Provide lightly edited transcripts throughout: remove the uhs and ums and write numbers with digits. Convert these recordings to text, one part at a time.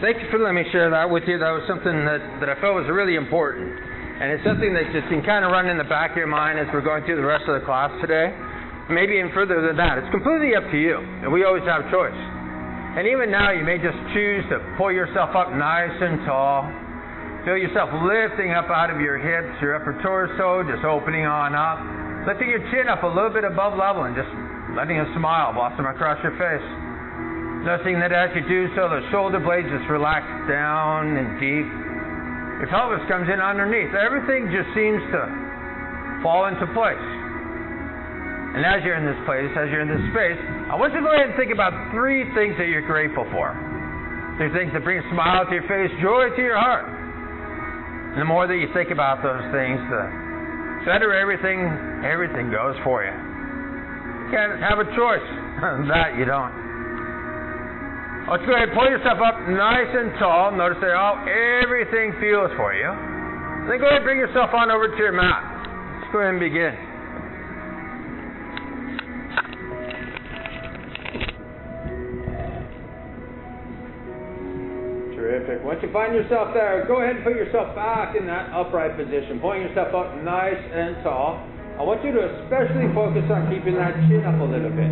Thank you for letting me share that with you. That was something that I felt was really important. And it's something that just can kind of run in the back of your mind as we're going through the rest of the class today. Maybe even further than that. It's completely up to you. And we always have choice. And even now, you may just choose to pull yourself up nice and tall. Feel yourself lifting up out of your hips, your upper torso, just opening on up. Lifting your chin up a little bit above level and just letting a smile blossom across your face. Noticing that as you do so, the shoulder blades just relax down and deep. Your pelvis comes in underneath. Everything just seems to fall into place. And as you're in this place, as you're in this space, I want you to go ahead and think about 3 things that you're grateful for. 3 things that bring a smile to your face, joy to your heart. And the more that you think about those things, the better everything goes for you. You can't have a choice. That you don't. Let's go ahead and pull yourself up nice and tall. Notice how everything feels for you. Then go ahead and bring yourself on over to your mat. Let's go ahead and begin. Terrific. Once you find yourself there, go ahead and put yourself back in that upright position, pulling yourself up nice and tall. I want you to especially focus on keeping that chin up a little bit.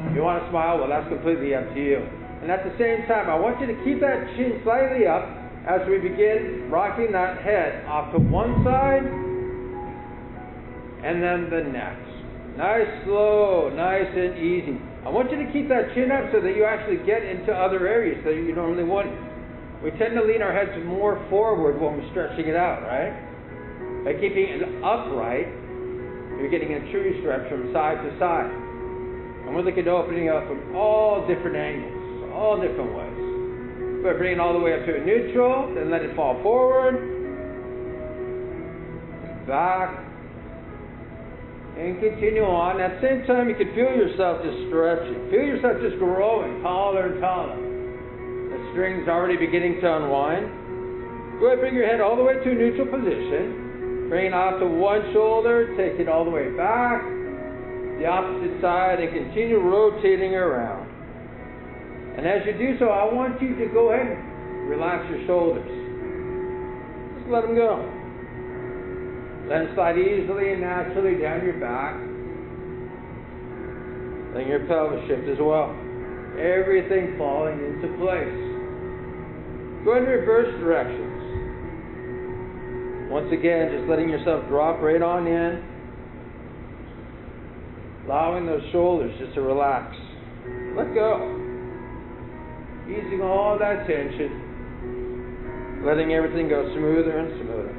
If you want to smile, well, that's completely up to you. And at the same time, I want you to keep that chin slightly up as we begin rocking that head off to one side and then the next. Nice, slow, nice and easy. I want you to keep that chin up so that you actually get into other areas that you normally wouldn't. We tend to lean our heads more forward when we're stretching it out, right? By keeping it upright, you're getting a true stretch from side to side. And we're looking at opening up from all different angles. All different ways. But bring it all the way up to a neutral, then let it fall forward, back, and continue on. At the same time, you can feel yourself just stretching. Feel yourself just growing taller and taller. The string's already beginning to unwind. Go ahead, bring your head all the way to a neutral position. Bring it off to one shoulder, take it all the way back, the opposite side, and continue rotating around. And as you do so, I want you to go ahead and relax your shoulders. Just let them go. Let them slide easily and naturally down your back. Letting your pelvis shift as well. Everything falling into place. Go ahead and reverse directions. Once again, just letting yourself drop right on in. Allowing those shoulders just to relax. Let go. Easing all that tension, letting everything go smoother and smoother.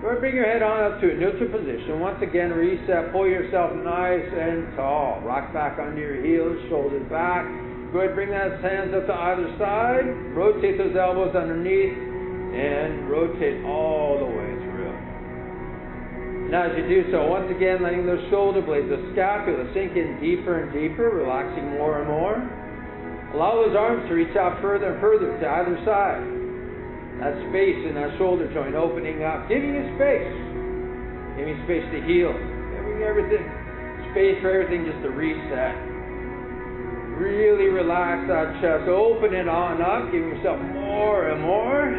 Go ahead and bring your head on up to a neutral position. Once again, reset, pull yourself nice and tall. Rock back onto your heels, shoulders back. Go ahead and bring those hands up to either side. Rotate those elbows underneath and rotate all the way through. Now as you do so, once again, letting those shoulder blades, the scapula sink in deeper and deeper, relaxing more and more. Allow those arms to reach out further and further to either side. That space in that shoulder joint opening up, giving you space. Giving you space to heal. Giving everything, space for everything just to reset. Really relax that chest. Open it on up. Giving yourself more and more.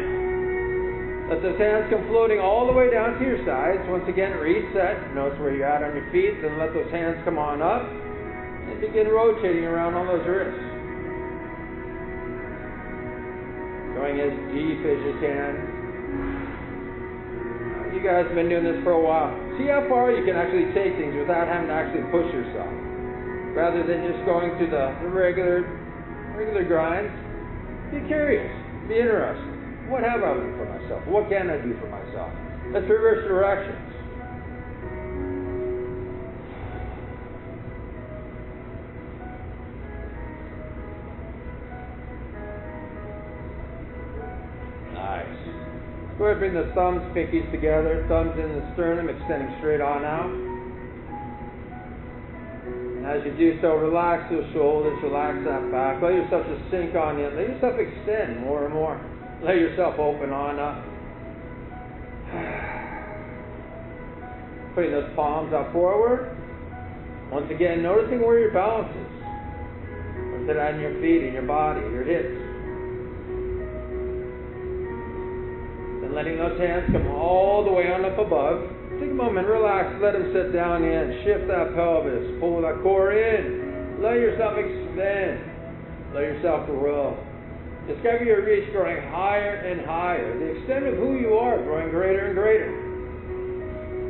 Let those hands come floating all the way down to your sides. Once again, reset. Notice where you're at on your feet. Then let those hands come on up. And begin rotating around on those wrists. Going as deep as you can. You guys have been doing this for a while. See how far you can actually take things without having to actually push yourself. Rather than just going through the regular grinds. Be curious. Be interested. What have I done for myself? What can I do for myself? Let's reverse directions. Go ahead and bring the thumbs, pinkies together, thumbs in the sternum, extending straight on out. And as you do so, relax those shoulders, relax that back. Let yourself just sink on in. Let yourself extend more and more. Let yourself open on up. Putting those palms out forward. Once again, noticing where your balance is. Notice it on your feet, in your body, your hips. letting those hands come all the way on up above. Take a moment, relax, let them sit down in. Shift that pelvis, pull that core in. Let yourself expand. Let yourself grow. Discover your reach growing higher and higher. The extent of who you are growing greater and greater.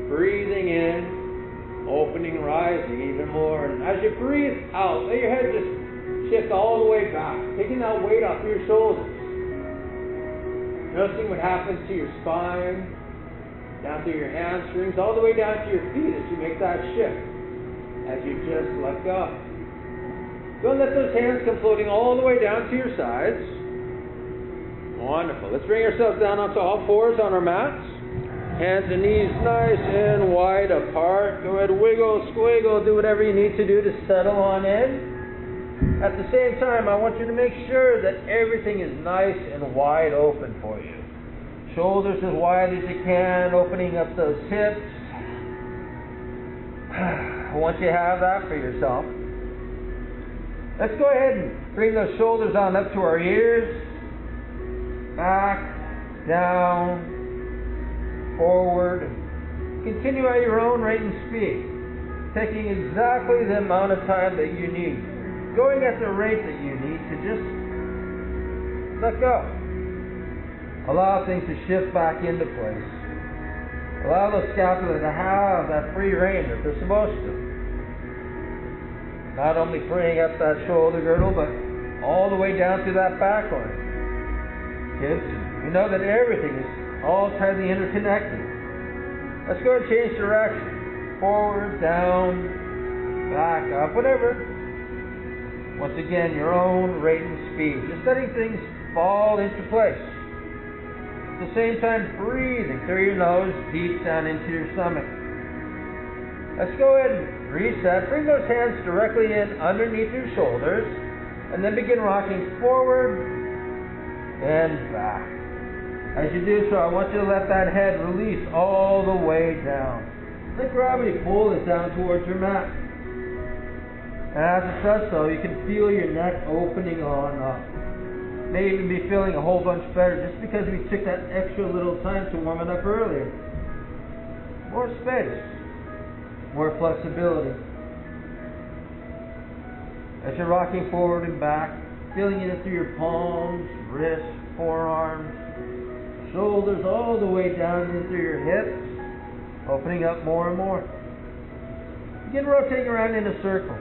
Breathing in, opening, rising even more. And as you breathe out, let your head just shift all the way back, taking that weight off your shoulders. Noticing what happens to your spine, down through your hamstrings, all the way down to your feet as you make that shift. As you just let go. Don't let those hands come floating all the way down to your sides. Wonderful. Let's bring ourselves down onto all fours on our mats. Hands and knees nice and wide apart. Go ahead, wiggle, squiggle, do whatever you need to do to settle on in. At the same time, I want you to make sure that everything is nice and wide open for you. Shoulders as wide as you can, opening up those hips. Once you have that for yourself, let's go ahead and bring those shoulders on up to our ears. Back, down, forward. Continue at your own rate and speed, taking exactly the amount of time that you need. Going at the rate that you need to just let go. Allow things to shift back into place. Allow the scapula to have that free reign that they're supposed to. Not only freeing up that shoulder girdle, but all the way down to that back line. Kids, you know that everything is all tightly interconnected. Let's go and change direction. Forward, down, back, up, whatever. Once again, your own rate and speed. Just letting things fall into place. At the same time, breathing through your nose, deep down into your stomach. Let's go ahead and reset. Bring those hands directly in underneath your shoulders. And then begin rocking forward and back. As you do so, I want you to let that head release all the way down. Let gravity pull it down towards your mat. And as it does so, you can feel your neck opening on up. May even be feeling a whole bunch better just because we took that extra little time to warm it up earlier. More space. More flexibility. As you're rocking forward and back, feeling it through your palms, wrists, forearms, shoulders, all the way down into your hips, opening up more and more. Begin rotating around in a circle,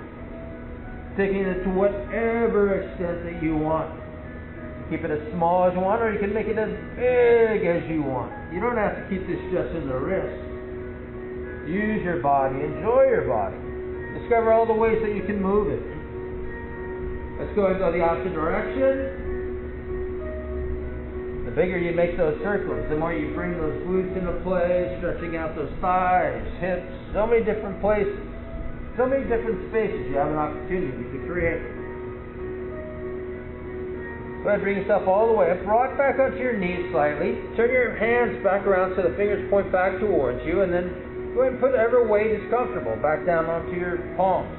taking it to whatever extent that you want. Keep it as small as you want, or you can make it as big as you want. You don't have to keep this just in the wrist. Use your body, enjoy your body. Discover all the ways that you can move it. Let's go and go the opposite direction. The bigger you make those circles, the more you bring those glutes into play, stretching out those thighs, hips, so many different places, so many different spaces you have an opportunity to create. Go ahead and bring yourself all the way up, rock back onto your knees slightly, turn your hands back around so the fingers point back towards you, and then go ahead and put whatever weight is comfortable back down onto your palms.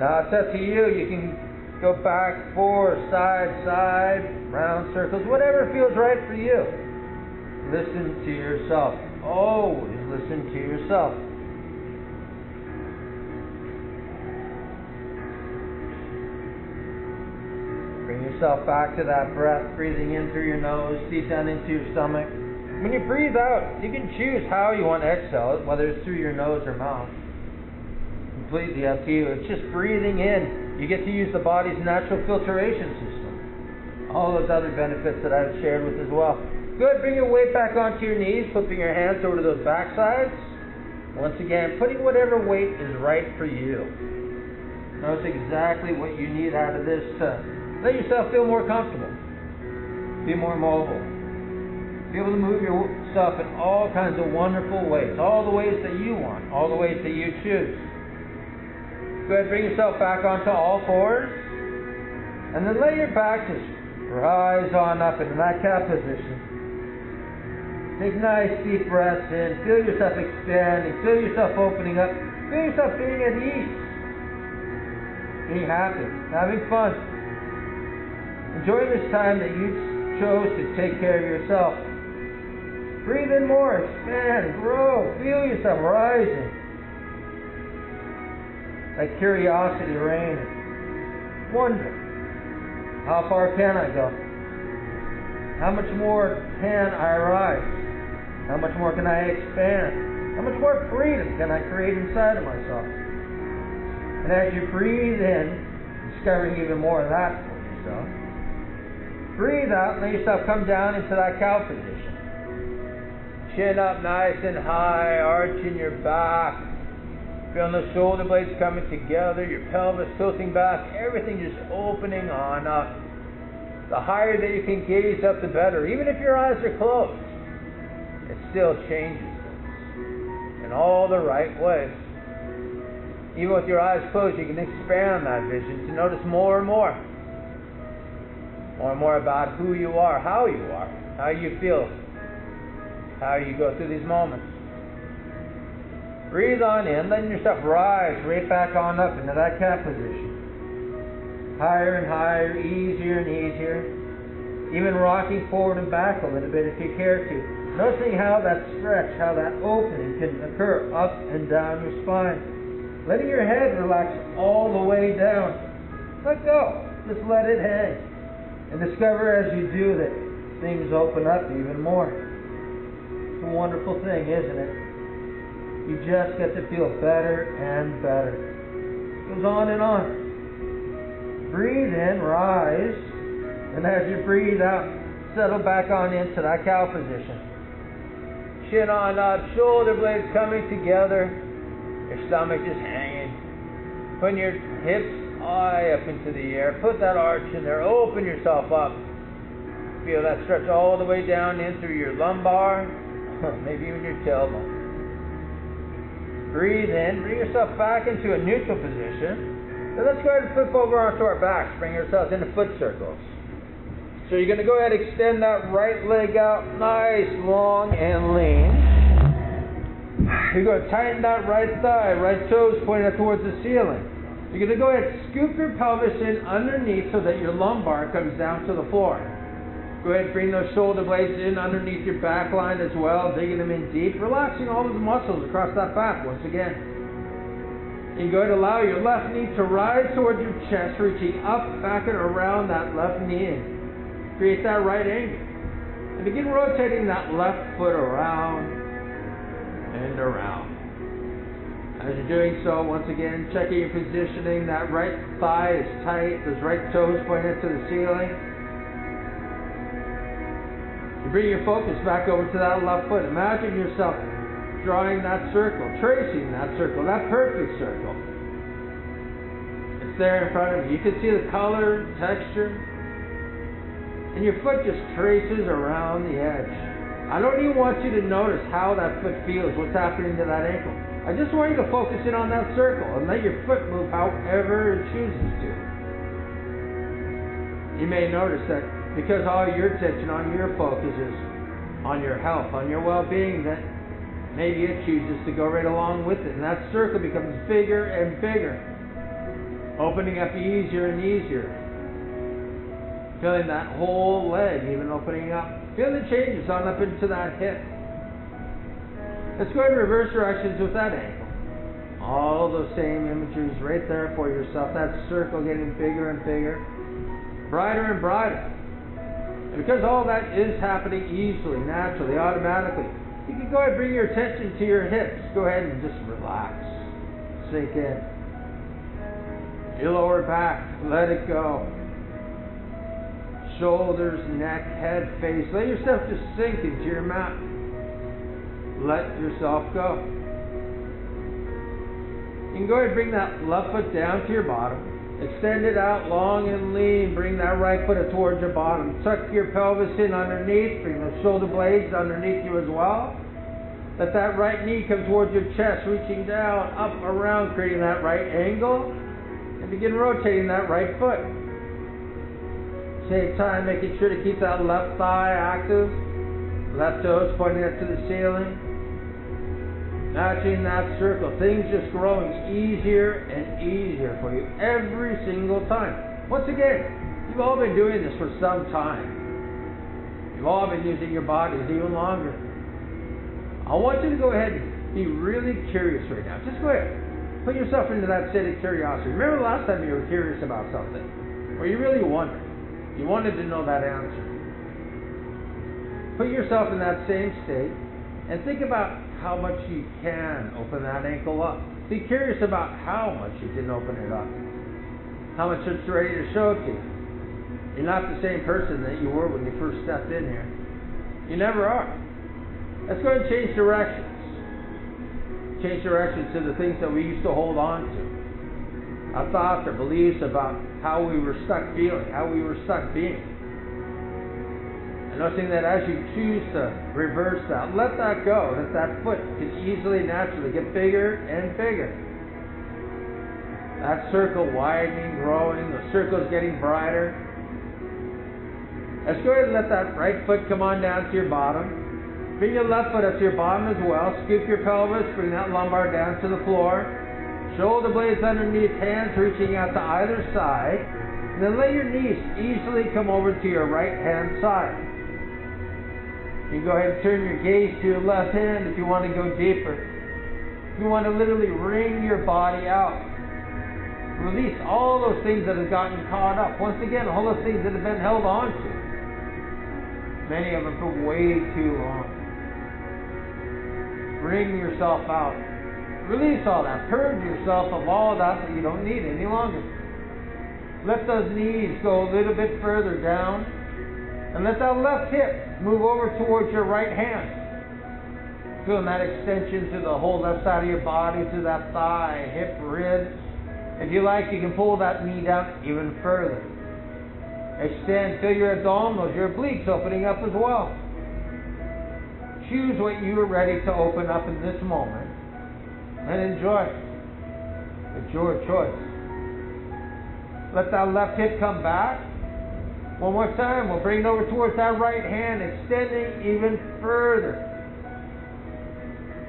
Now it's up to you. You can go back, forth, side, round circles, whatever feels right for you. Listen to yourself. Always listen to yourself. Bring yourself back to that breath, breathing in through your nose, deep down into your stomach. When you breathe out, you can choose how you want to exhale, whether it's through your nose or mouth. Completely up to you. It's just breathing in. You get to use the body's natural filtration system. All those other benefits that I've shared with as well. Good. Bring your weight back onto your knees, flipping your hands over to those back sides. Once again, putting whatever weight is right for you. Notice exactly what you need out of this to let yourself feel more comfortable. Be more mobile. Be able to move yourself in all kinds of wonderful ways. All the ways that you want. All the ways that you choose. Go ahead and bring yourself back onto all fours. And then let your back just rise on up into that cat position. Take nice deep breaths in. Feel yourself expanding. Feel yourself opening up. Feel yourself being at ease. Being happy. Having fun. Enjoying this time that you chose to take care of yourself. Breathe in more, expand, grow, feel yourself rising. That curiosity reigning. Wonder, how far can I go? How much more can I rise? How much more can I expand? How much more freedom can I create inside of myself? And as you breathe in, discovering even more of that for yourself, breathe out and let yourself come down into that cow position. Chin up nice and high, arching your back. Feeling the shoulder blades coming together, your pelvis tilting back, everything just opening on up. The higher that you can gaze up, the better. Even if your eyes are closed, it still changes things in all the right ways. Even with your eyes closed, you can expand that vision to notice more and more. More and more about who you are, how you feel, how you go through these moments. Breathe on in, letting yourself rise right back on up into that cat position. Higher and higher, easier and easier. Even rocking forward and back a little bit if you care to. Noticing how that stretch, how that opening can occur up and down your spine. Letting your head relax all the way down. Let go. Just let it hang. And discover as you do that things open up even more. It's a wonderful thing, isn't it? You just get to feel better and better. It goes on and on. Breathe in, rise, and as you breathe out, settle back on into that cow position. Chin on up, shoulder blades coming together, your stomach just hanging. Putting your hips high up into the air. Put that arch in there. Open yourself up. Feel that stretch all the way down in through your lumbar, maybe even your tailbone. Breathe in, bring yourself back into a neutral position. Now let's go ahead and flip over onto our backs, bring ourselves into foot circles. So you're going to go ahead and extend that right leg out nice, long, and lean. You're going to tighten that right thigh, right toes pointing up towards the ceiling. You're going to go ahead and scoop your pelvis in underneath so that your lumbar comes down to the floor. Go ahead and bring those shoulder blades in underneath your back line as well, digging them in deep, relaxing all those muscles across that back once again. You're going to allow your left knee to rise towards your chest, reaching up, back, and around that left knee. Create that right angle. And begin rotating that left foot around and around. As you're doing so, once again, checking your positioning. That right thigh is tight, those right toes pointing to the ceiling. You bring your focus back over to that left foot. Imagine yourself drawing that circle, tracing that circle, that perfect circle. It's there in front of you. You can see the color, texture, and your foot just traces around the edge. I don't even want you to notice how that foot feels, what's happening to that ankle. I just want you to focus in on that circle and let your foot move however it chooses to. You may notice that because all your attention on your focus is on your health, on your well-being, that maybe it chooses to go right along with it. And that circle becomes bigger and bigger, opening up easier and easier. Feeling that whole leg even opening up. Feel the changes on up into that hip. Let's go ahead and reverse directions with that ankle. All those same imageries right there for yourself. That circle getting bigger and bigger, brighter and brighter. And because all that is happening easily, naturally, automatically, you can go ahead and bring your attention to your hips. Go ahead and just relax. Sink in. Your lower back, let it go. Shoulders, neck, head, face. Let yourself just sink into your mat. Let yourself go. You can go ahead and bring that left foot down to your bottom. Extend it out long and lean. Bring that right foot towards your bottom. Tuck your pelvis in underneath. Bring those shoulder blades underneath you as well. Let that right knee come towards your chest, reaching down, up, around, creating that right angle. And begin rotating that right foot. Same time, making sure to keep that left thigh active. Left toes pointing up to the ceiling. Matching that circle. Things just growing easier and easier for you every single time. Once again, you've all been doing this for some time. You've all been using your bodies even longer. I want you to go ahead and be really curious right now. Just go ahead. Put yourself into that state of curiosity. Remember the last time you were curious about something, or you really wondered. You wanted to know that answer. Put yourself in that same state and think about how much you can open that ankle up. Be curious about how much you can open it up. How much it's ready to show to you. You're not the same person that you were when you first stepped in here. You never are. Let's go ahead and change directions. Change directions to the things that we used to hold on to. Our thoughts or beliefs about how we were stuck feeling, how we were stuck being. And noticing that as you choose to reverse that, let that go, that foot can easily, naturally get bigger and bigger. That circle widening, growing, the circle's getting brighter. Let's go ahead and let that right foot come on down to your bottom. Bring your left foot up to your bottom as well. Scoop your pelvis, bring that lumbar down to the floor. Shoulder blades underneath, hands reaching out to either side. And then let your knees easily come over to your right hand side. You go ahead and turn your gaze to your left hand if you want to go deeper. You want to literally wring your body out. Release all those things that have gotten caught up. Once again, all those things that have been held on to. Many of them for way too long. Bring yourself out. Release all that. Purge yourself of all that you don't need any longer. Let those knees go a little bit further down. And let that left hip move over towards your right hand. Feeling that extension to the whole left side of your body, to that thigh, hip, ribs. If you like, you can pull that knee down even further. Extend, feel your abdominals, your obliques opening up as well. Choose what you are ready to open up in this moment and enjoy. It's your choice. Let that left hip come back. One more time, we'll bring it over towards that right hand, extending even further.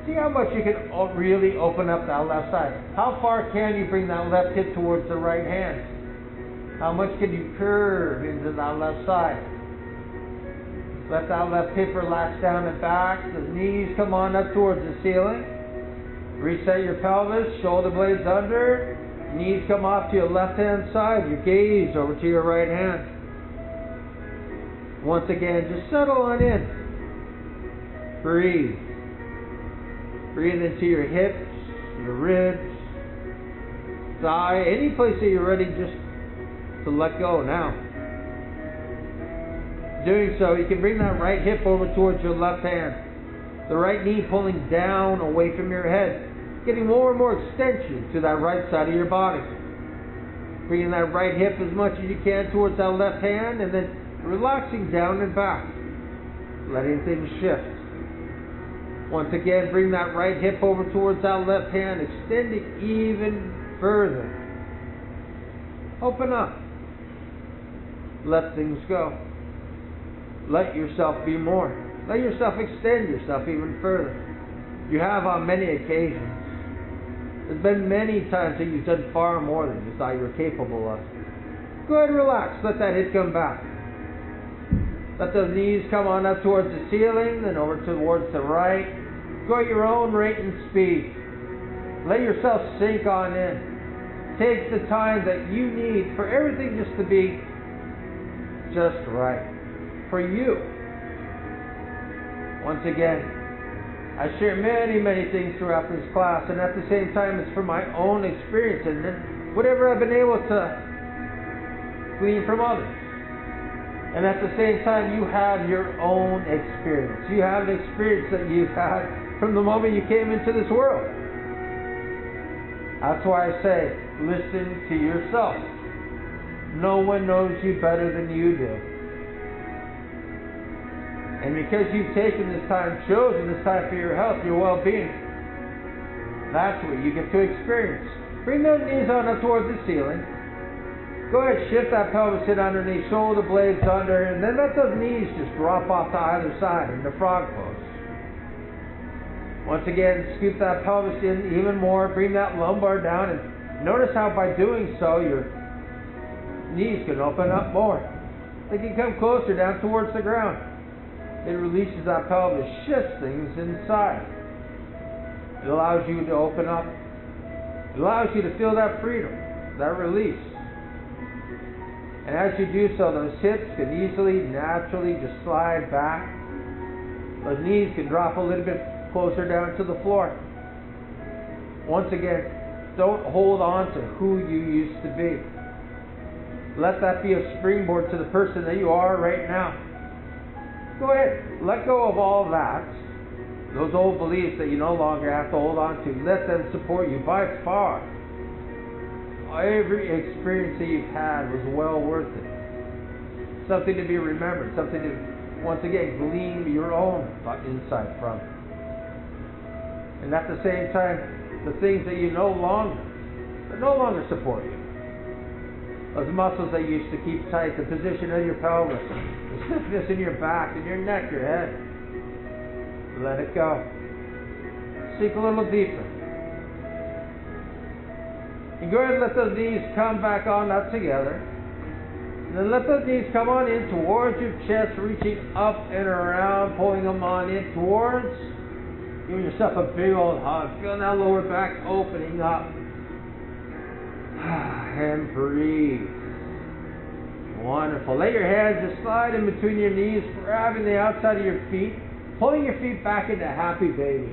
See how much you can really open up that left side. How far can you bring that left hip towards the right hand? How much can you curve into that left side? Let that left hip relax down and back. The knees come on up towards the ceiling. Reset your pelvis, shoulder blades under. Knees come off to your left hand side. Your gaze over to your right hand. Once again, just settle on in. Breathe. Breathe into your hips, your ribs, thigh, any place that you're ready just to let go now. Doing so, you can bring that right hip over towards your left hand. The right knee pulling down away from your head. Getting more and more extension to that right side of your body. Bringing that right hip as much as you can towards that left hand and then relaxing down and back. Letting things shift. Once again, bring that right hip over towards that left hand, extending even further. Open up. Let things go. Let yourself be more. Let yourself extend yourself even further. You have on many occasions. There's been many times that you've done far more than you thought you were capable of. Go ahead and relax. Let that hip come back. Let those knees come on up towards the ceiling, then over towards the right. Go at your own rate and speed. Let yourself sink on in. Take the time that you need for everything just to be just right. For you. Once again, I share many, many things throughout this class, and at the same time, it's from my own experience and then whatever I've been able to glean from others. And at the same time, you have your own experience. You have the experience that you've had from the moment you came into this world. That's why I say, listen to yourself. No one knows you better than you do. And because you've taken this time, chosen this time for your health, your well-being, that's what you get to experience. Bring those knees on up towards the ceiling. Go ahead, shift that pelvis in underneath, shoulder blades under, and then let those knees just drop off to either side in the frog pose. Once again, scoop that pelvis in even more, bring that lumbar down, and notice how by doing so, your knees can open up more. They can come closer down towards the ground. It releases that pelvis, shifts things inside. It allows you to open up. It allows you to feel that freedom, that release. And as you do so, those hips can easily, naturally just slide back. Those knees can drop a little bit closer down to the floor. Once again, don't hold on to who you used to be. Let that be a springboard to the person that you are right now. Go ahead, let go of all that. Those old beliefs that you no longer have to hold on to. Let them support you by far. Every experience that you've had was well worth it. Something to be remembered. Something to, once again, glean your own insight from. And at the same time, the things that you no longer support you. Those muscles that you used to keep tight, the position of your pelvis, the stiffness in your back, and your neck, your head. Let it go. Sink a little deeper. And go ahead and let those knees come back on up together. And then let those knees come on in towards your chest, reaching up and around, pulling them on in towards. Giving yourself a big old hug. Feeling that lower back opening up. And breathe. Wonderful. Let your hands just slide in between your knees, grabbing the outside of your feet, pulling your feet back into happy baby.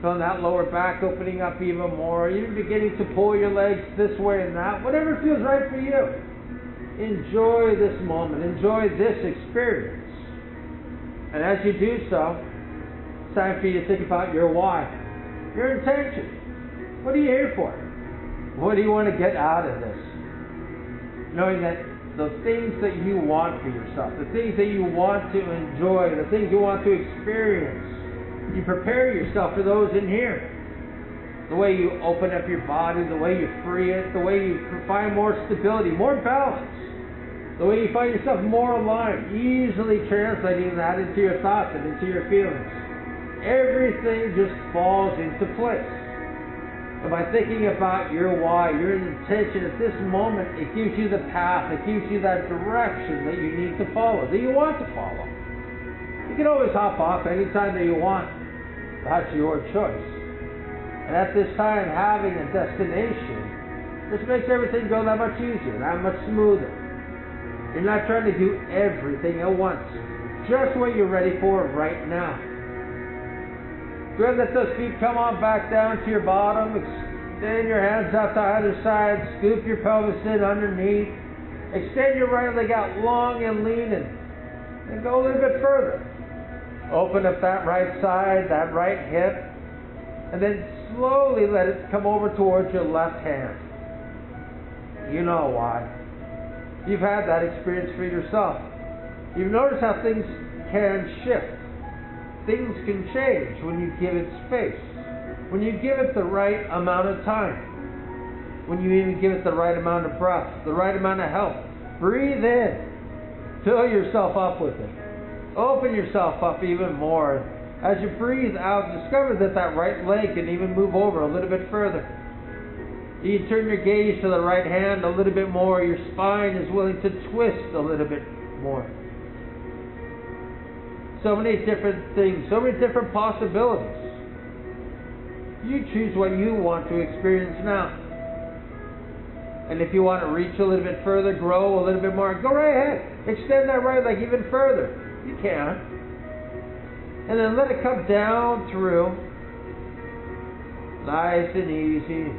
Feeling that lower back opening up even more. Even beginning to pull your legs this way and that. Whatever feels right for you. Enjoy this moment. Enjoy this experience. And as you do so, it's time for you to think about your why. Your intention. What are you here for? What do you want to get out of this? Knowing that the things that you want for yourself, the things that you want to enjoy, the things you want to experience, you prepare yourself for those in here. The way you open up your body, the way you free it, the way you find more stability, more balance, the way you find yourself more aligned, easily translating that into your thoughts and into your feelings. Everything just falls into place. And by thinking about your why, your intention at this moment, it gives you the path, it gives you that direction that you need to follow, that you want to follow. You can always hop off anytime that you want. That's your choice. And at this time, having a destination just makes everything go that much easier, that much smoother. You're not trying to do everything at once. Just what you're ready for right now. Go ahead and let those feet come on back down to your bottom. Extend your hands out to either side. Scoop your pelvis in underneath. Extend your right leg out long and lean and go a little bit further. Open up that right side, that right hip, and then slowly let it come over towards your left hand. You know why. You've had that experience for yourself. You've noticed how things can shift. Things can change when you give it space. When you give it the right amount of time. When you even give it the right amount of breath, the right amount of health. Breathe in. Fill yourself up with it. Open yourself up even more. As you breathe out, discover that right leg can even move over a little bit further. You can turn your gaze to the right hand a little bit more. Your spine is willing to twist a little bit more. So many different things, so many different possibilities. You choose what you want to experience now. And if you want to reach a little bit further, grow a little bit more, go right ahead. Extend that right leg even further. You can. And then let it come down through. Nice and easy.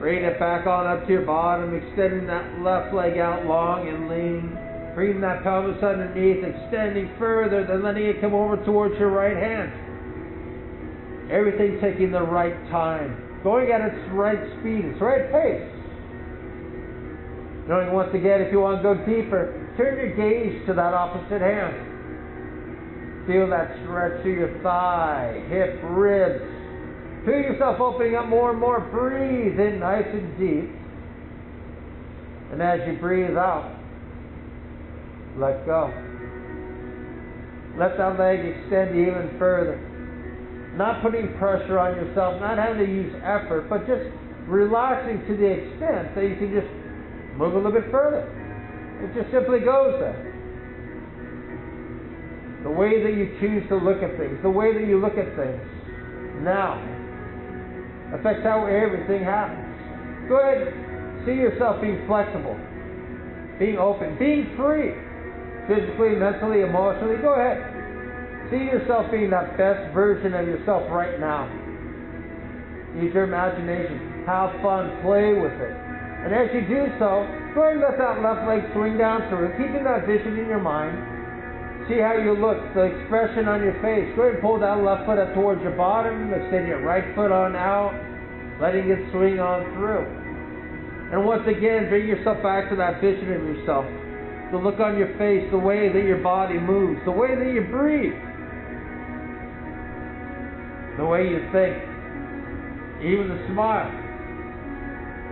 Bring it back on up to your bottom, extending that left leg out long and lean. Bring that pelvis underneath, extending further, then letting it come over towards your right hand. Everything taking the right time. Going at its right speed, its right pace. Knowing once again, if you want to go deeper, turn your gaze to that opposite hand. Feel that stretch through your thigh, hip, ribs. Feel yourself opening up more and more. Breathe in nice and deep. And as you breathe out, let go. Let that leg extend even further. Not putting pressure on yourself, not having to use effort, but just relaxing to the extent that you can just move a little bit further. It just simply goes there. The way that you choose to look at things, the way that you look at things, now. Affects how everything happens. Go ahead, see yourself being flexible, being open, being free, physically, mentally, emotionally. Go ahead. See yourself being that best version of yourself right now. Use your imagination. Have fun. Play with it. And as you do so, go ahead and let that left leg swing down through, keeping that vision in your mind. See how you look, the expression on your face. Go ahead and pull that left foot up towards your bottom, extend your right foot on out, letting it swing on through. And once again, bring yourself back to that vision of yourself. The look on your face, the way that your body moves, the way that you breathe, the way you think, even the smile.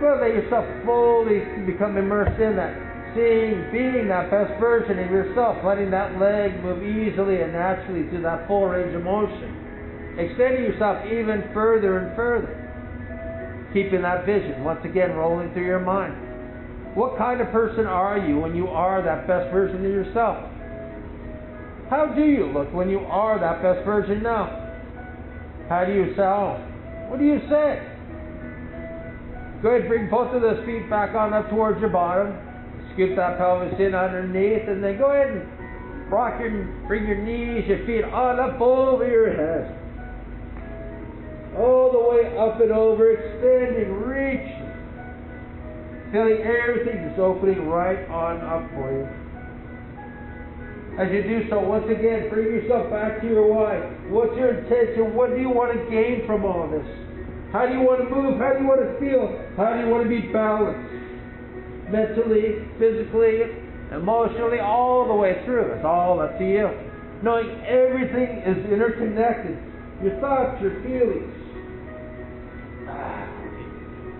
Go ahead, let yourself fully become immersed in that. Seeing, being that best version of yourself, letting that leg move easily and naturally through that full range of motion. Extending yourself even further and further. Keeping that vision, once again, rolling through your mind. What kind of person are you when you are that best version of yourself? How do you look when you are that best version now? How do you sound? What do you say? Go ahead, bring both of those feet back on up towards your bottom. Scoop that pelvis in underneath, and then go ahead and bring your knees, your feet on up over your head. All the way up and over, extending, reaching. Feeling everything just opening right on up for you. As you do so, once again, bring yourself back to your why. What's your intention? What do you want to gain from all this? How do you want to move? How do you want to feel? How do you want to be balanced? Mentally, physically, emotionally, all the way through. It's all up to you. Knowing everything is interconnected. Your thoughts, your feelings,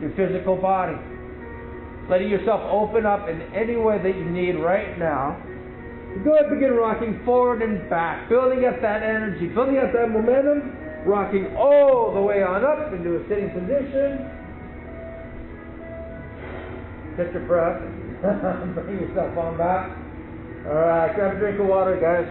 your physical body. Letting yourself open up in any way that you need right now. Go ahead and begin rocking forward and back. Building up that energy, building up that momentum. Rocking all the way on up into a sitting position. Catch your breath. Bring yourself on back. Alright, grab a drink of water, guys.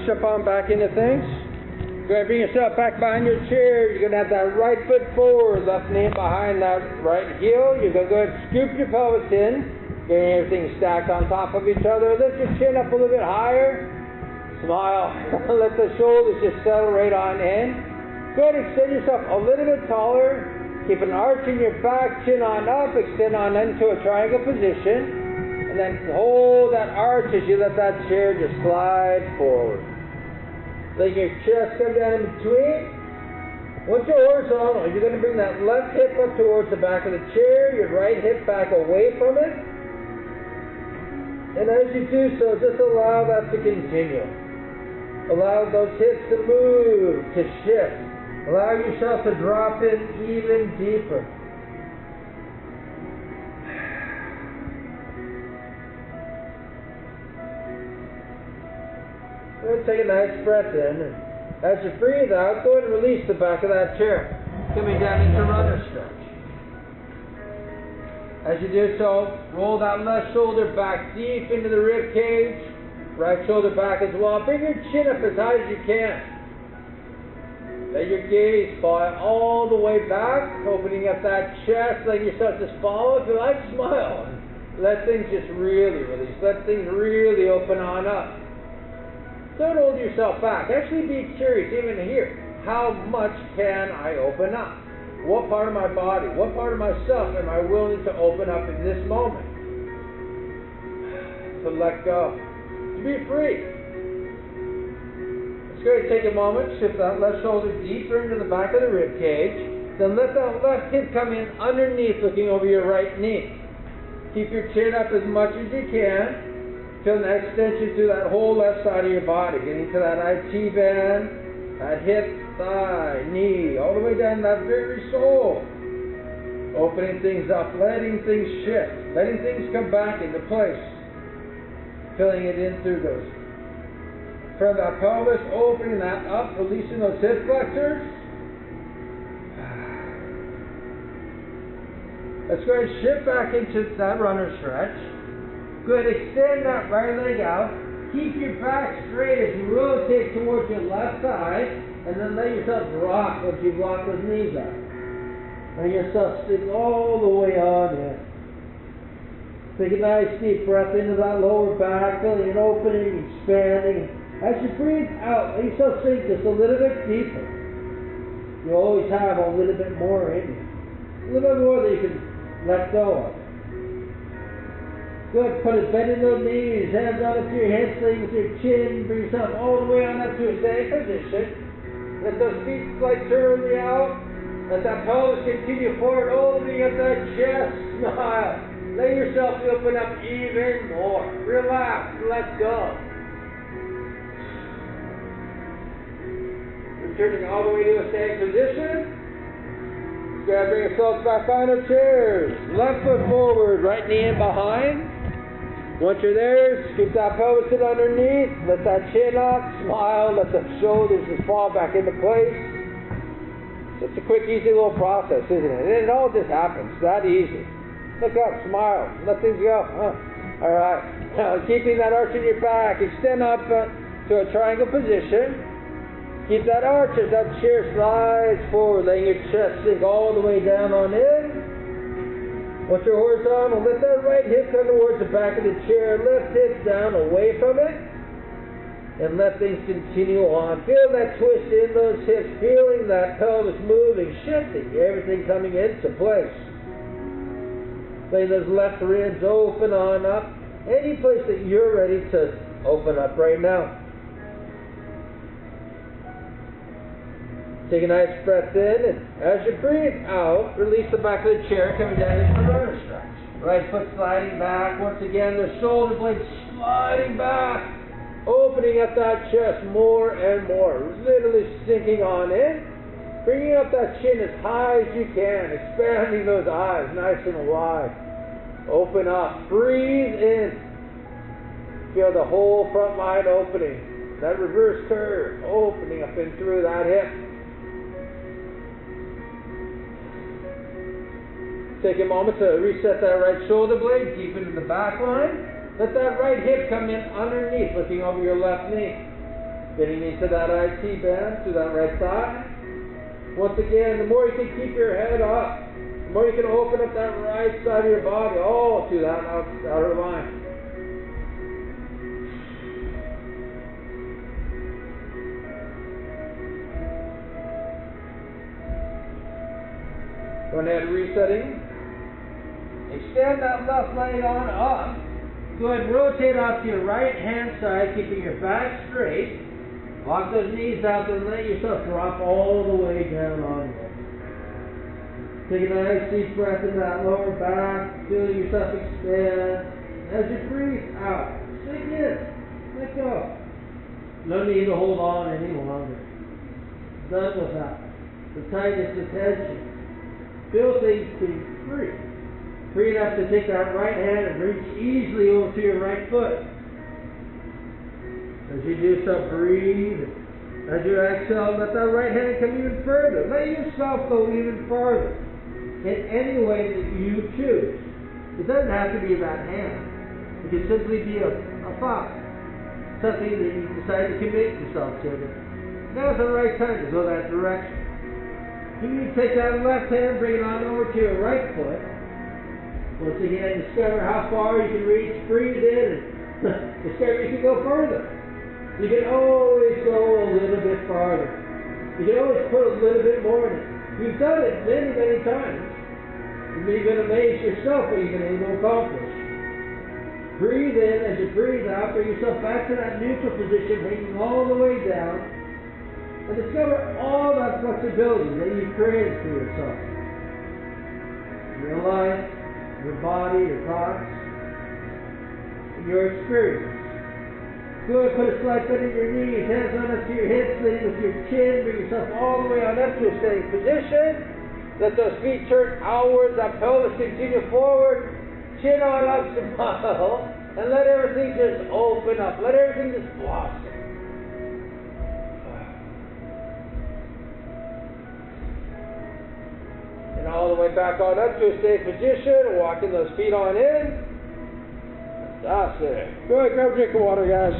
Jump on back into things. Go ahead and bring yourself back behind your chair. You're going to have that right foot forward, left knee behind that right heel. You're going to go ahead and scoop your pelvis in, getting everything stacked on top of each other. Lift your chin up a little bit higher. Smile. Let the shoulders just settle right on in. Go ahead and extend yourself a little bit taller. Keep an arch in your back, chin on up, extend on into a triangle position. And then hold that arch as you let that chair just slide forward. Let your chest come down in between. Once you're horizontal, you're going to bring that left hip up towards the back of the chair, your right hip back away from it. And as you do so, just allow that to continue. Allow those hips to move, to shift. Allow yourself to drop in even deeper. Take a nice breath in. As you breathe out, go ahead and release the back of that chair. Coming down into runner stretch. As you do so, roll that left shoulder back deep into the rib cage. Right shoulder back as well. Bring your chin up as high as you can. Let your gaze fall all the way back, opening up that chest, letting yourself just follow. If you like, smile. Let things just really release. Let things really open on up. Don't hold yourself back. Actually be curious, even here. How much can I open up? What part of my body, what part of myself am I willing to open up in this moment? To let go. To be free. As Good. Take a moment, shift that left shoulder deeper into the back of the rib cage. Then let that left hip come in underneath, looking over your right knee. Keep your chin up as much as you can. Feel an extension through that whole left side of your body, getting to that IT band, that hip, thigh, knee, all the way down that very sole. Opening things up, letting things shift, letting things come back into place. Filling it in through those. From that pelvis, opening that up, releasing those hip flexors. Let's go ahead and shift back into that runner stretch. Go ahead and extend that right leg out. Keep your back straight as you rotate towards your left side, and then let yourself rock once you lock those knees up. Let yourself sink all the way on in. Take a nice deep breath into that lower back, feeling an opening, expanding. As you breathe out, let yourself sink just a little bit deeper. You always have a little bit more in you. A little bit more that you can let go of. Good. Put it bend in those knees, hands on up to your hips, with your chin. Bring yourself all the way on up to a stay position. Let those feet slide firmly out. Let that pelvis continue forward, opening up that chest. Smile. Let yourself open up even more. Relax. Let go. Returning all the way to a staying position. Go ahead and bring yourselves back on the chairs. Left foot forward, right knee in behind. Once you're there, scoop that pelvis in underneath. Let that chin up. Smile. Let the shoulders just fall back into place. It's a quick, easy little process, isn't it? And it all just happens. That easy. Look up. Smile. Let things go. All right. Now, keeping that arch in your back. Extend up to a triangle position. Keep that arch as that chair slides forward, letting your chest sink all the way down on in. Once you're horizontal, let that right hip come towards the back of the chair. Left hip down away from it. And let things continue on. Feel that twist in those hips. Feeling that pelvis moving, shifting. Everything coming into place. Letting those left ribs open on up. Any place that you're ready to open up right now. Take a nice breath in, and as you breathe out, release the back of the chair, coming down into the runner stretch. Right foot sliding back. Once again, the shoulder blades sliding back, opening up that chest more and more, literally sinking on in. Bringing up that chin as high as you can, expanding those eyes nice and wide. Open up, breathe in. Feel the whole front line opening. That reverse curve, opening up and through that hip. Take a moment to reset that right shoulder blade deep into the back line. Let that right hip come in underneath, looking over your left knee. Getting into that IT band, to that right thigh. Once again, the more you can keep your head up, the more you can open up that right side of your body, all to that outer line. Go ahead, resetting. Extend that left leg on up. Go ahead and rotate off to your right hand side, keeping your back straight. Lock those knees out and let yourself drop all the way down on you. Take a nice deep breath into that lower back. Feel yourself expand. As you breathe out, sink in. Let go. No need to hold on any longer. Done with that. The tightness, the tension. Feel things being free. Free enough to take that right hand and reach easily over to your right foot. As you do so, breathe. As you exhale, let that right hand come even further. Let yourself go even farther in any way that you choose. It doesn't have to be that hand. It can simply be a thought. Something that you decide to commit yourself to. Now's the right time to go that direction. You can take that left hand, bring it on over to your right foot. Once again, discover how far you can reach. Breathe in and discover you can go further. You can always go a little bit farther. You can always put a little bit more in it. You've done it many, many times. You're going to amaze yourself what you've been able to accomplish. Breathe in. As you breathe out, bring yourself back to that neutral position, hanging all the way down. And discover all that flexibility that you've created for yourself. Your life, your body, your thoughts, and your experience. Good, put a slight bend in your knees, hands on up to your hips, leading with your chin, bring yourself all the way on up to a standing position. Let those feet turn outwards, that pelvis continue forward, chin on up, smile, and let everything just open up. Let everything just blossom. And all the way back on up to a standing position, walking those feet on in. That's it. Go ahead, grab a drink of water, guys.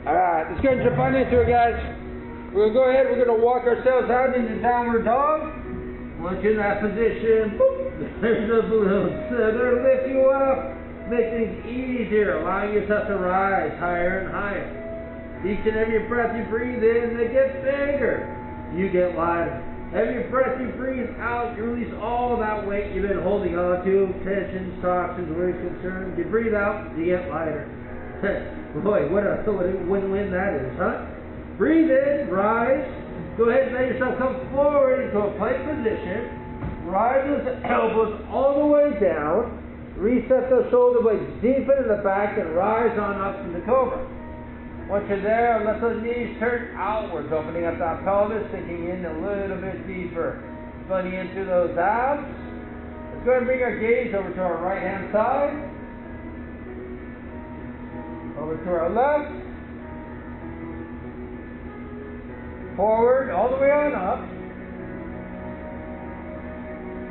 Alright, let's go ahead and jump on into it, guys. We're going to go ahead, we're going to walk ourselves out into downward dog. Once you're in that position, boop, there's the balloons. They're going to lift you up, make things easier, allowing yourself to rise higher and higher. Each and every breath you breathe in, they get bigger. You get lighter. Every breath you breathe out, you release all that weight you've been holding on to, tensions, toxins, worries, concerns. You breathe out, you get lighter. Boy, what a win-win that is, huh? Breathe in, rise. Go ahead and let yourself come forward into a plank position. Rise those elbows all the way down. Reset those shoulder blades deep into the back and rise on up to the cobra. Once you're there, let those knees turn outwards, opening up that pelvis, sinking in a little bit deeper. Splitting into those abs. Let's go ahead and bring our gaze over to our right-hand side. Over to our left. Forward, all the way on up.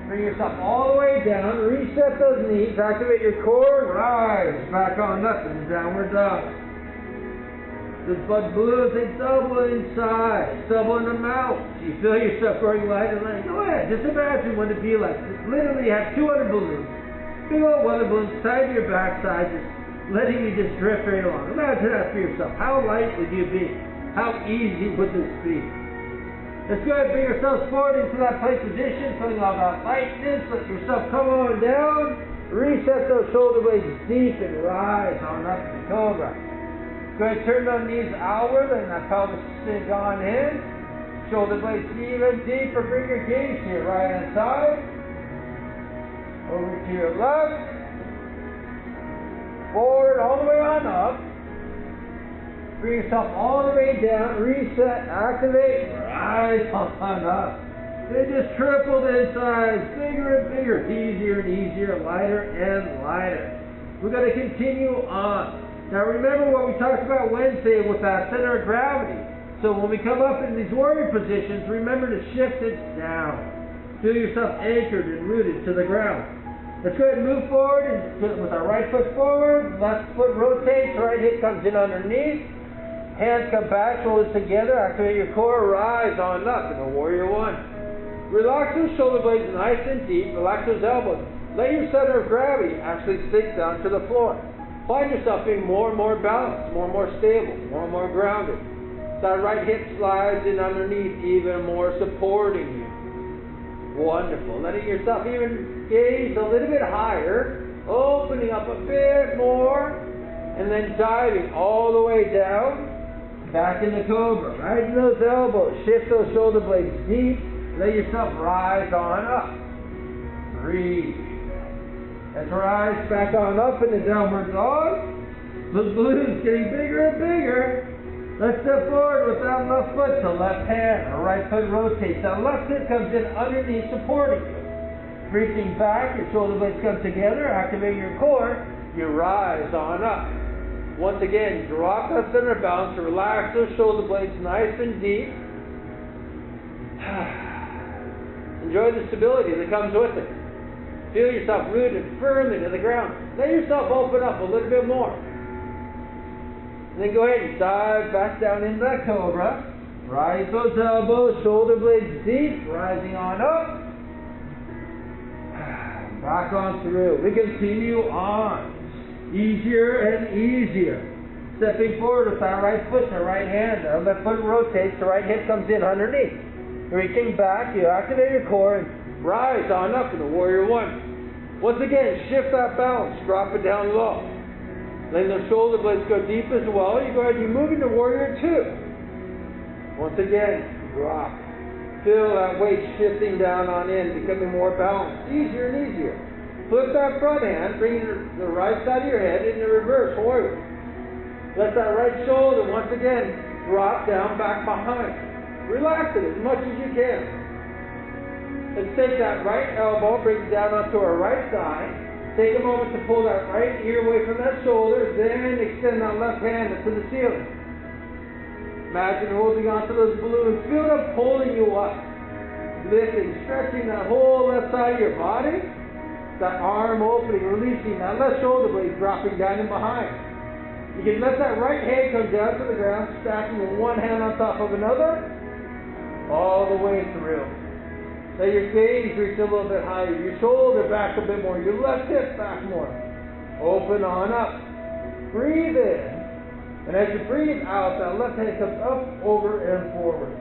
Bring yourself all the way down. Reset those knees. Activate your core. Rise back on up in the downward dog. Those blood balloons, they double in size. Double in the mouth. You feel yourself growing lighter and lighter. Go ahead. Just imagine what it'd be like. Just literally have 200 balloons. Big old weather balloons tied to your backside. Just letting you just drift right along. Imagine that for yourself. How light would you be? How easy would this be? Let's go ahead and bring ourselves forward into that plank position, feeling all that lightness. Let yourself come on down. Reset those shoulder blades deep and rise on up to the cobra. Go ahead and turn those knees outward and that pelvis sink on in. Shoulder blades even deeper. Bring your gaze to your right hand side. Over to your left. Forward, all the way on up. Bring yourself all the way down. Reset, activate, rise on up. They just tripled in size. Bigger and bigger. Easier and easier. Lighter and lighter. We're going to continue on. Now remember what we talked about Wednesday with that center of gravity. So when we come up in these warrior positions, remember to shift it down. Feel yourself anchored and rooted to the ground. Let's go ahead and move forward and with our right foot forward, left foot rotates, right hip comes in underneath, hands come back, shoulders together, activate your core, rise on up in the warrior one. Relax those shoulder blades nice and deep, relax those elbows. Let your center of gravity actually sink down to the floor. Find yourself being more and more balanced, more and more stable, more and more grounded. That right hip slides in underneath, even more supporting you. Wonderful. Letting yourself even gaze a little bit higher, opening up a bit more, and then diving all the way down, back in the cobra. Right in those elbows. Shift those shoulder blades deep. Let yourself rise on up. Breathe. Let's rise back on up in the downward dog. Those balloons getting bigger and bigger. Let's step forward with that left foot to left hand. Our right foot rotates. That left hip comes in underneath, supporting you. Reaching back, your shoulder blades come together, activate your core. You rise on up. Once again, drop that center of balance, relax those shoulder blades nice and deep. Enjoy the stability that comes with it. Feel yourself rooted firmly to the ground. Let yourself open up a little bit more. And then go ahead and dive back down into that cobra. Rise those elbows, shoulder blades deep, rising on up. Back on through. We continue on. Easier and easier. Stepping forward with our right foot and our right hand. Our left foot rotates, the right hip comes in underneath. Reaching back, you activate your core and rise on up into Warrior One. Once again, shift that balance, drop it down low. Letting those shoulder blades go deep as well. You go ahead and you move into Warrior Two. Once again, drop. Feel that weight shifting down on in, becoming more balanced. Easier and easier. Flip that front hand, bring the right side of your head into reverse forward. Let that right shoulder once again drop down back behind. Relax it as much as you can. Let's take that right elbow, bring it down onto our right side. Take a moment to pull that right ear away from that shoulder, then extend that left hand to the ceiling. Imagine holding onto those balloons. Feel them pulling you up. Lifting, stretching that whole left side of your body. That arm opening, releasing that left shoulder blade dropping down and behind. You can let that right hand come down to the ground, stacking with one hand on top of another, all the way through. Let your gaze reach a little bit higher, your shoulder back a bit more, your left hip back more. Open on up. Breathe in. And as you breathe out, that left hand comes up, over, and forward.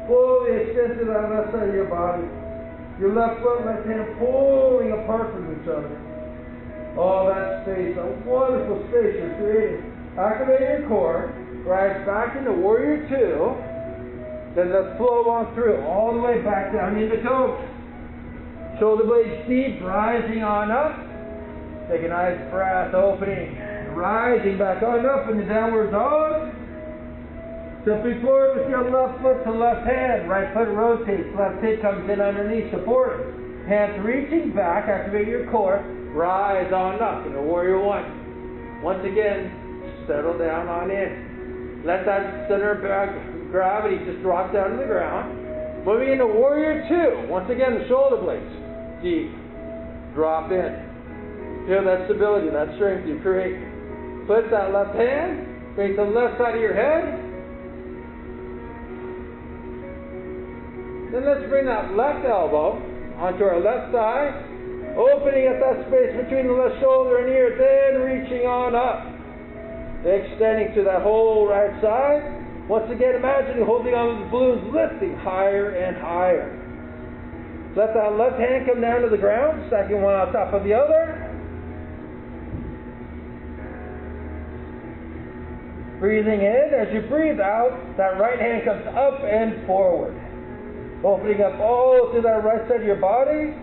Fully extend to that left side of your body. Your left foot, left hand pulling apart from each other. All that space, a wonderful space you're creating. Activate your core, rise back into Warrior Two, then let's flow on through, all the way back down into Cobra. Shoulder blades deep, rising on up. Take a nice breath, opening, rising back on up in the downward dog. Stepping forward with your left foot to left hand, right foot rotates, left hip comes in underneath, support. Hands reaching back, activate your core. Rise on up into Warrior One. Once again, settle down on in. Let that center of gravity just drop down to the ground. Moving into Warrior Two. Once again, the shoulder blades deep. Drop in. Feel that stability, that strength you create. Flip that left hand. Bring the left side of your head. Then let's bring that left elbow onto our left side. Opening up that space between the left shoulder and ear, then reaching on up. Extending to that whole right side. Once again, imagine holding on to the balloons, lifting higher and higher. Let that left hand come down to the ground, stacking one on top of the other. Breathing in, as you breathe out, that right hand comes up and forward. Opening up all to that right side of your body.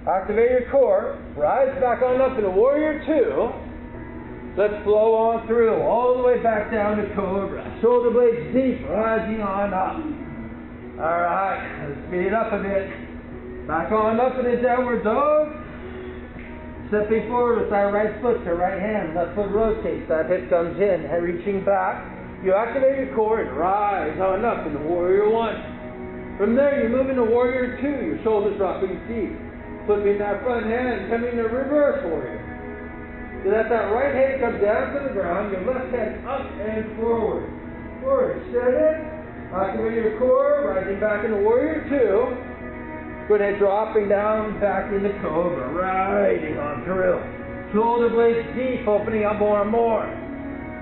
Activate your core. Rise back on up into Warrior Two. Let's flow on through, all the way back down to Cobra. Shoulder blades deep, rising on up. Alright, let's speed it up a bit. Back on up in the downward dog. Stepping forward with our right foot to right hand. Left foot rotates, that hip comes in, and reaching back. You activate your core and rise on up into Warrior One. From there, you move into Warrior Two. Your shoulders dropping deep. Flipping that front hand, coming to reverse warrior. You let that right hand come down to the ground, your left hand up and forward. Forward, extend it. Activate your core, rising back into Warrior Two. Good head dropping down back into Cobra, riding on through. Shoulder blades deep, opening up more and more.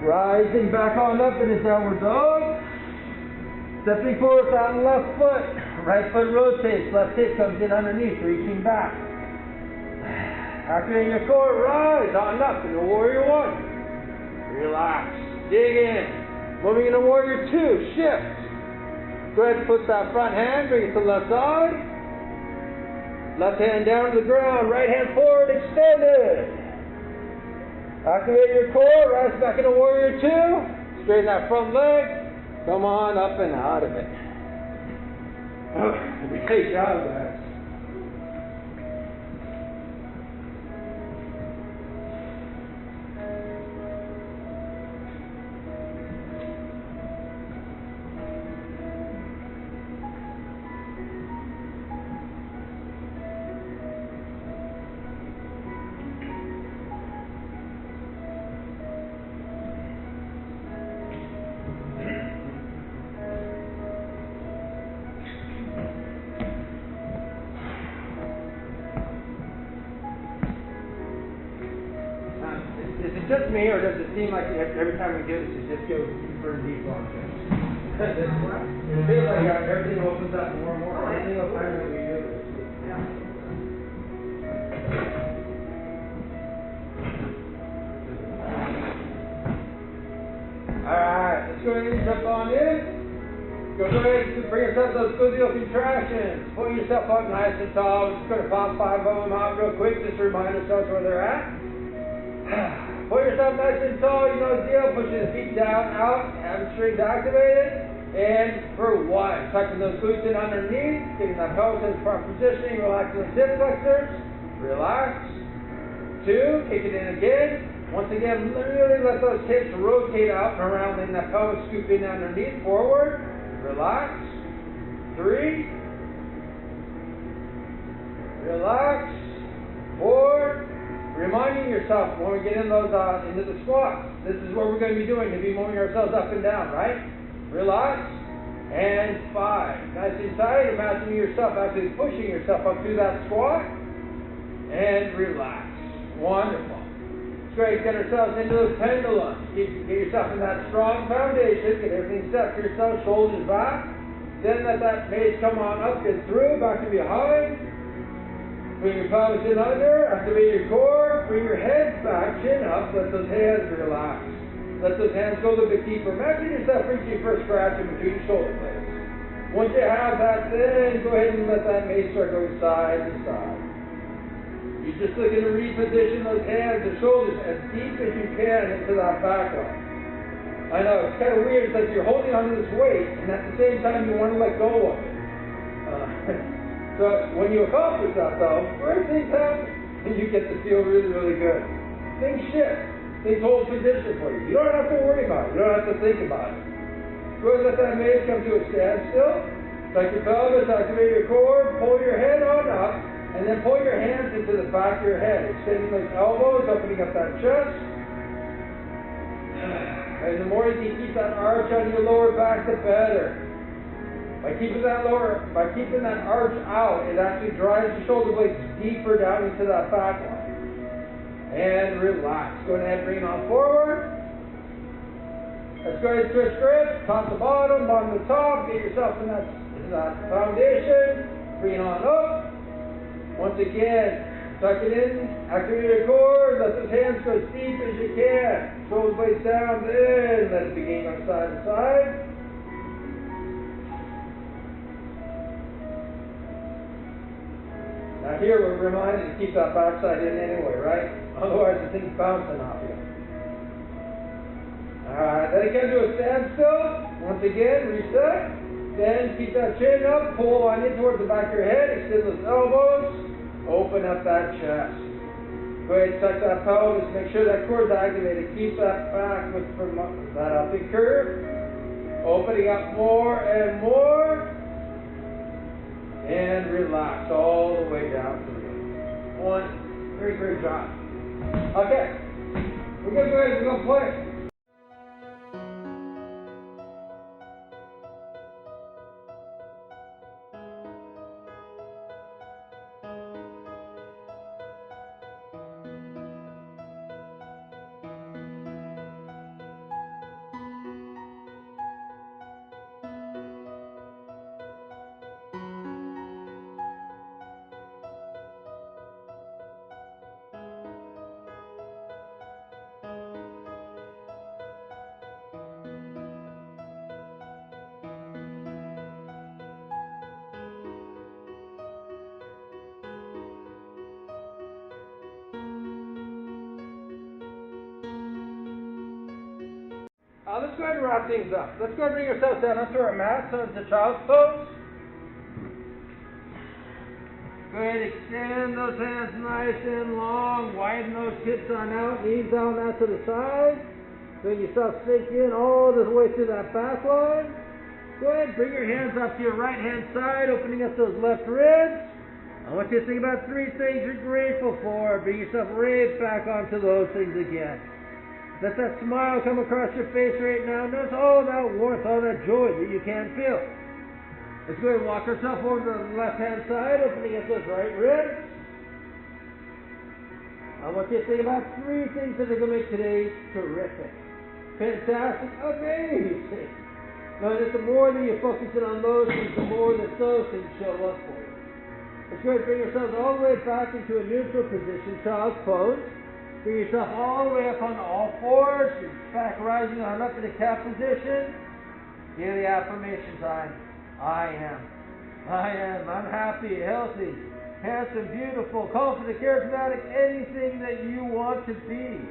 Rising back on up into downward dog. Stepping forward with that left foot. Right foot rotates, left hip comes in underneath, reaching back. Activating your core, rise on up into Warrior One. Relax, dig in. Moving into Warrior Two, shift. Go ahead and put that front hand, bring it to the left side. Left hand down to the ground, right hand forward, extended. Activate your core, rise back into Warrior Two. Straighten that front leg. Come on up and out of it. Great job, guys. just me, or does it seem like every time we do this, it just goes deeper and deeper on things? It feels like everything opens up more and more. Every single time that we do this. Alright, let's go ahead and jump on in. Go ahead and bring yourself those gluteal contractions. Pull yourself up nice and tall. We're just going to pop 5 of them out real quick, just to remind ourselves where they're at. Pull yourself nice and tall, you know the deal. Pushing the feet down, out, have the strings activated. And for 1, tucking those glutes in underneath, getting that pelvis in front positioning, relaxing those hip flexors. Relax. 2, kick it in again. Once again, really let those hips rotate out and around, letting that pelvis scoop in underneath, forward. Relax. 3. Relax. 4. Reminding yourself when we get in those into the squats, this is what we're going to be doing, to be moving ourselves up and down, right? Relax. And 5. Nice and tight. Imagine yourself actually pushing yourself up through that squat. And relax. Wonderful. Great. Get ourselves into those pendulums. Get yourself in that strong foundation. Get everything set for yourself. Shoulders back. Then let that Mace come on up and through. Back and behind. Bring your pelvis in under. Activate your core. Bring your head back. Chin up. Let those hands relax. Let those hands go a little bit deeper. Imagine yourself reaching for a scratch in between your shoulder blades. Once you have that, then go ahead and let that Mace start going side to side. You're just looking to reposition those hands and shoulders as deep as you can into that back line. I know, it's kind of weird. It's like you're holding onto this weight, and at the same time you want to let go of it. So when you accomplish that, though, great things happen, and you get to feel really, really good. Things shift. Things hold position for you. You don't have to worry about it. You don't have to think about it. Go ahead and let that Mace come to a standstill. Tuck your pelvis, activate your core, pull your head on up, and then pull your hands into the back of your head, extending those elbows, opening up that chest. And the more you can keep that arch on your lower back, the better. By keeping that arch out, it actually drives the shoulder blades deeper down into that back line. And relax. Go ahead and bring it on forward. Let's go ahead and switch grips. Top to bottom, bottom to top. Get yourself in that foundation. Bring it on up. Once again, tuck it in. Activate your core. Let those hands go as deep as you can. Shoulder blades down. Then let it begin on side to side. Now here we're reminded to keep that backside in anyway, right? Otherwise the thing's bouncing off you. Alright, let it come to a standstill. Once again, reset. Then keep that chin up, pull on in towards the back of your head, extend those elbows, open up that chest. Go ahead and tuck that pelvis, make sure that core's activated. Keep that back with that up and curve. Opening up more and more. And relax all the way down to the end. 1. Very great job. Okay. We're going to go ahead and go play. Let's go ahead and wrap things up. Let's go ahead and bring ourselves down onto our mat, so it's a child's pose. Go ahead and extend those hands nice and long. Widen those hips on out, knees down out to the side. Bring yourself sink in all the way to that back line. Go ahead and bring your hands up to your right hand side, opening up those left ribs. I want you to think about 3 things you're grateful for. Bring yourself right back onto those things again. Let that smile come across your face right now. Notice all that warmth, all that joy that you can't feel. Let's go ahead and walk ourselves over to the left-hand side, opening up those right ribs. I want you to think about 3 things that are going to make today terrific. Fantastic, amazing. Notice the more that you focus in on those things, the more that those things show up for you. It's good to bring yourselves all the way back into a neutral position, child's pose. Bring yourself all the way up on all fours, your back rising on up to the cat position. Daily affirmation time. I am. I'm happy, healthy, handsome, beautiful, confident, charismatic, anything that you want to be.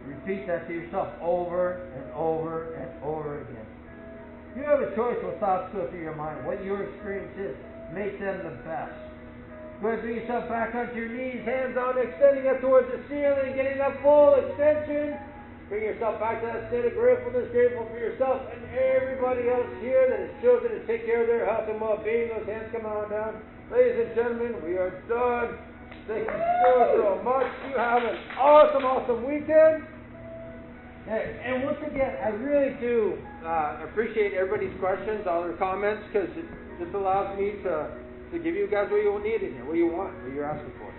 Repeat that to yourself over and over and over again. You have a choice what thoughts go through your mind, what your experience is. Make them the best. Go ahead and bring yourself back onto your knees, hands on, extending up towards the ceiling, getting that full extension. Bring yourself back to that state of gratefulness, grateful for yourself and everybody else here that has chosen to take care of their health and well-being. Those hands come on down. Ladies and gentlemen, we are done. Thank you so much. You have an awesome weekend. And once again, I really do appreciate everybody's questions, all their comments, because it just allows me to give you guys what you need in here, what you want, what you're asking for.